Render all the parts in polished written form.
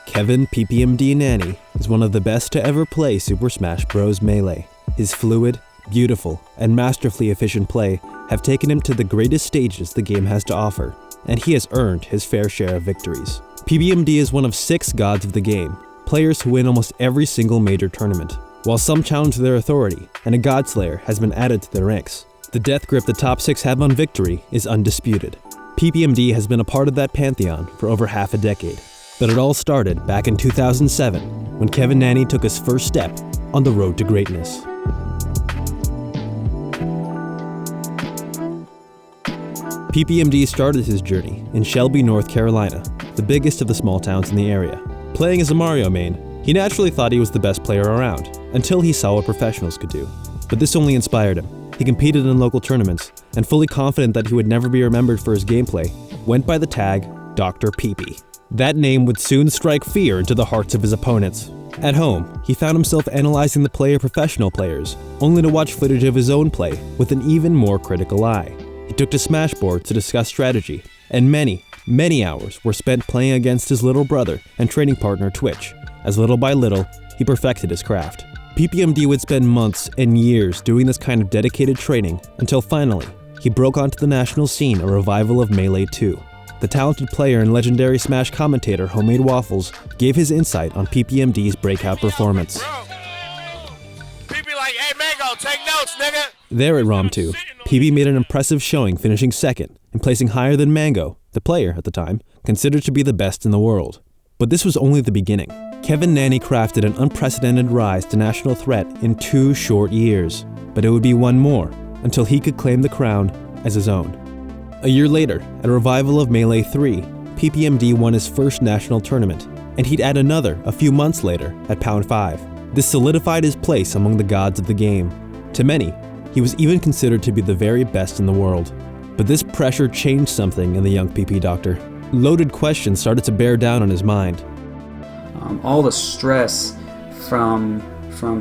Kevin PPMD Nani is one of the best to ever play Super Smash Bros. Melee. His fluid, beautiful, and masterfully efficient play have taken him to the greatest stages the game has to offer, and he has earned his fair share of victories. PPMD is one of 6 gods of the game, players who win almost every single major tournament. While some challenge their authority, and a God Slayer has been added to their ranks, the death grip the top 6 have on victory is undisputed. PPMD has been a part of that pantheon for over half a decade. But it all started back in 2007, when Kevin Nani took his first step on the road to greatness. PPMD started his journey in Shelby, North Carolina, the biggest of the small towns in the area. Playing as a Mario main, he naturally thought he was the best player around, until he saw what professionals could do. But this only inspired him. He competed in local tournaments, and fully confident that he would never be remembered for his gameplay, went by the tag Dr. PP. That name would soon strike fear into the hearts of his opponents. At home, he found himself analyzing the play of professional players, only to watch footage of his own play with an even more critical eye. He took to Smashboard to discuss strategy, and many hours were spent playing against his little brother and training partner Twitch, as little by little, he perfected his craft. PPMD would spend months and years doing this kind of dedicated training until finally, he broke onto the national scene a revival of Melee 2. The talented player and legendary Smash commentator Homemade Waffles gave his insight on PPMD's breakout performance. PP like, hey Mango, take notes, nigga. There at ROM 2, PP made an impressive showing, finishing second and placing higher than Mango, the player at the time, considered to be the best in the world. But this was only the beginning. Kevin Nani crafted an unprecedented rise to national threat in 2 short years, but it would be one more until he could claim the crown as his own. A year later, at a revival of Melee 3, PPMD won his first national tournament, and he'd add another a few months later at Pound 5. This solidified his place among the gods of the game. To many, he was even considered to be the very best in the world. But this pressure changed something in the young PP Doctor. Loaded questions started to bear down on his mind. All the stress from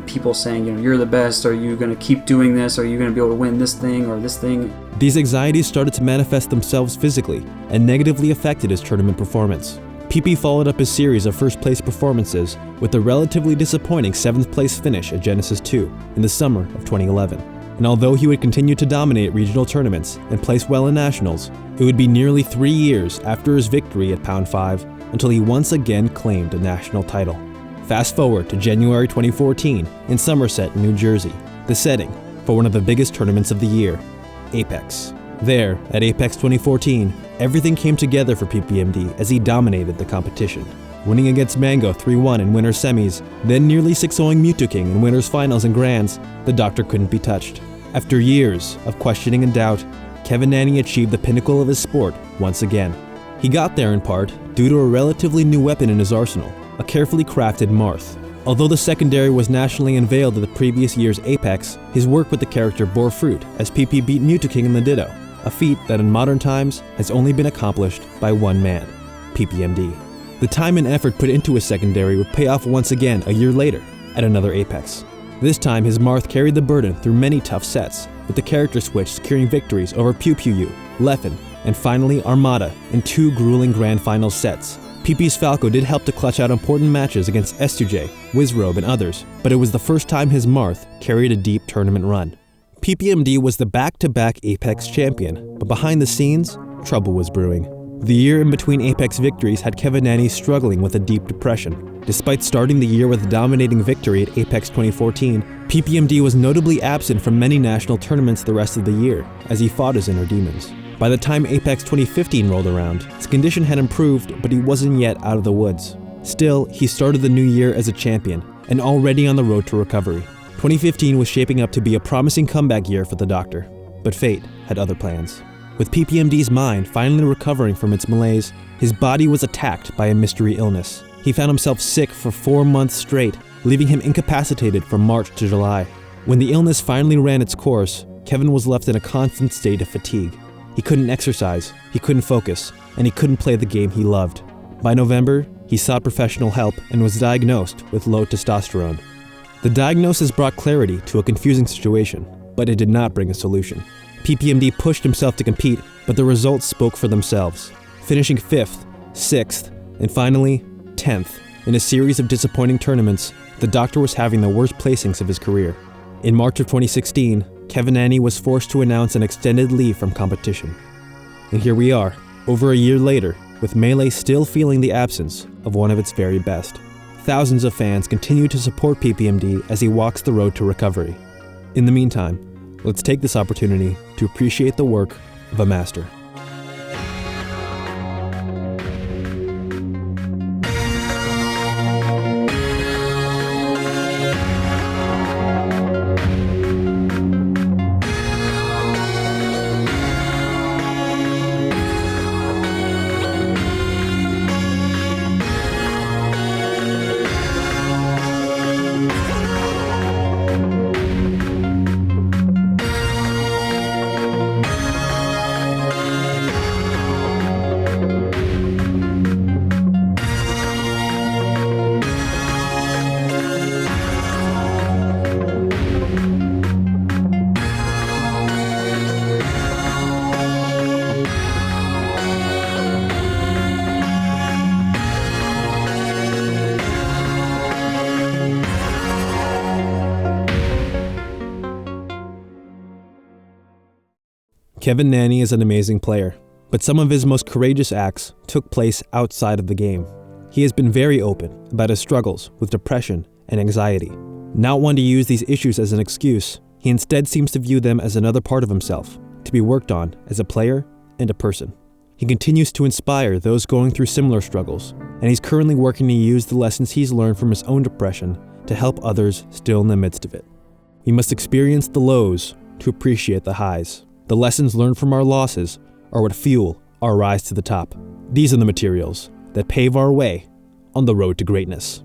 people saying, you're the best, are you going to keep doing this, are you going to be able to win this thing or this thing? These anxieties started to manifest themselves physically and negatively affected his tournament performance. PP followed up his series of first-place performances with a relatively disappointing 7th-place finish at Genesis 2 in the summer of 2011. And although he would continue to dominate regional tournaments and place well in nationals, it would be nearly 3 years after his victory at Pound 5 until he once again claimed a national title. Fast forward to January 2014 in Somerset, New Jersey, the setting for one of the biggest tournaments of the year, Apex. There, at Apex 2014, everything came together for PPMD as he dominated the competition, winning against Mango 3-1 in winners semis, then nearly 6-0ing Mewtwo in winners finals and grands. The Doctor couldn't be touched. After years of questioning and doubt, Kevin Nani achieved the pinnacle of his sport once again. He got there in part due to a relatively new weapon in his arsenal, a carefully crafted Marth. Although the secondary was nationally unveiled at the previous year's Apex, his work with the character bore fruit as PP beat Mewtwo in the Ditto, a feat that in modern times has only been accomplished by one man, PPMD. The time and effort put into his secondary would pay off once again a year later at another Apex. This time his Marth carried the burden through many tough sets, with the character switch securing victories over Pew Pew U, Leffen, and finally Armada in 2 grueling grand final sets. PP's Falco did help to clutch out important matches against S2J, Wizrobe, and others, but it was the first time his Marth carried a deep tournament run. PPMD was the back-to-back Apex champion, but behind the scenes, trouble was brewing. The year in between Apex victories had Kevin Nani struggling with a deep depression. Despite starting the year with a dominating victory at Apex 2014, PPMD was notably absent from many national tournaments the rest of the year, as he fought his inner demons. By the time Apex 2015 rolled around, his condition had improved, but he wasn't yet out of the woods. Still, he started the new year as a champion, and already on the road to recovery. 2015 was shaping up to be a promising comeback year for the Doctor, but fate had other plans. With PPMD's mind finally recovering from its malaise, his body was attacked by a mystery illness. He found himself sick for 4 months straight, leaving him incapacitated from March to July. When the illness finally ran its course, Kevin was left in a constant state of fatigue. He couldn't exercise, he couldn't focus, and he couldn't play the game he loved. By November, he sought professional help and was diagnosed with low testosterone. The diagnosis brought clarity to a confusing situation, but it did not bring a solution. PPMD pushed himself to compete, but the results spoke for themselves, finishing 5th, 6th, and finally 10th In a series of disappointing tournaments, the Doctor was having the worst placings of his career. In March of 2016, Kevin Nanney was forced to announce an extended leave from competition. And here we are, over a year later, with Melee still feeling the absence of one of its very best. Thousands of fans continue to support PPMD as he walks the road to recovery. In the meantime, let's take this opportunity to appreciate the work of a master. Kevin Nanney is an amazing player, but some of his most courageous acts took place outside of the game. He has been very open about his struggles with depression and anxiety. Not one to use these issues as an excuse, he instead seems to view them as another part of himself, to be worked on as a player and a person. He continues to inspire those going through similar struggles, and he's currently working to use the lessons he's learned from his own depression to help others still in the midst of it. We must experience the lows to appreciate the highs. The lessons learned from our losses are what fuel our rise to the top. These are the materials that pave our way on the road to greatness.